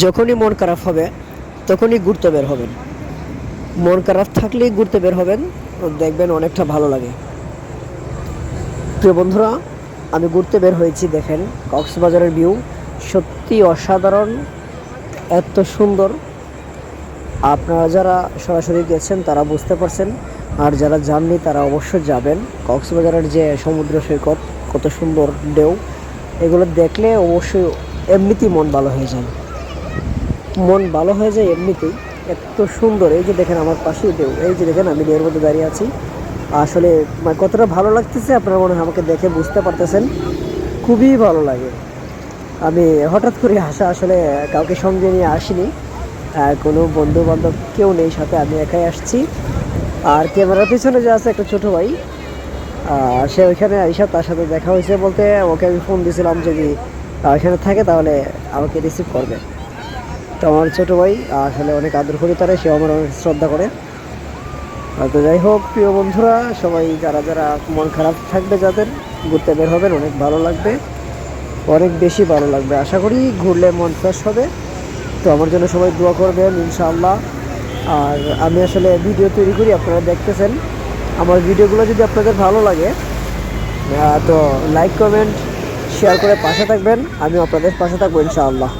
যখনই মন খারাপ হবে তখনই ঘুরতে বের হবেন। মন খারাপ থাকলেই ঘুরতে বের হবেন, দেখবেন অনেকটা ভালো লাগে। প্রিয় বন্ধুরা, আমি ঘুরতে বের হয়েছি, দেখেন কক্সবাজারের ভিউ সত্যি অসাধারণ, এত সুন্দর। আপনারা যারা সরাসরি গেছেন তারা বুঝতে পারছেন, আর যারা যাননি তারা অবশ্যই যাবেন। কক্সবাজারের যে সমুদ্র সৈকত, কত সুন্দর ঢেউ, এগুলো দেখলে অবশ্যই এমনিতেই মন ভালো হয়ে যায়। মন ভালো হয়ে যায় এমনিতেই, এত সুন্দর। এই যে দেখেন আমার পাশেই ঢেউ, এই যে দেখেন আমি ঢেউয়ের মধ্যে দাঁড়িয়ে আছি। আসলে কতটা ভালো লাগতেছে আপনারা মনে হয় আমাকে দেখে বুঝতে পারতেছেন, খুবই ভালো লাগে। আমি হঠাৎ করে আসা, আসলে কাউকে সঙ্গে নিয়ে আসিনি, কোনো বন্ধু বান্ধব কেউ নেই সাথে, আমি একাই আসছি। আর ক্যামেরার পিছনে যে আছে একটা ছোটো ভাই, সে ওইখানে আইসা, তার সাথে দেখা হয়েছে বলতে ওকে আমি ফোন দিয়েছিলাম যদি ওইখানে থাকে তাহলে আমাকে রিসিভ করবে। তো আমার ছোটো ভাই আসলে অনেক আদর করি তারা, সে আমার অনেক শ্রদ্ধা করে। তো যাই হোক প্রিয় বন্ধুরা, সবাই যারা যারা মন খারাপ থাকবে যাদের, ঘুরতে বের হবেন, অনেক ভালো লাগবে, অনেক বেশি ভালো লাগবে। আশা করি ঘুরলে মন ফ্রেশ হবে। তো আমার জন্য সবাই দোয়া করবেন ইনশাআল্লাহ। আর আমি আসলে ভিডিও তৈরি করি, আপনারা দেখতেছেন। আমার ভিডিওগুলো যদি আপনাদের ভালো লাগে তো লাইক কমেন্ট শেয়ার করে পাশে থাকবেন, আমি আপনাদের পাশে থাকবো ইনশাআল্লাহ।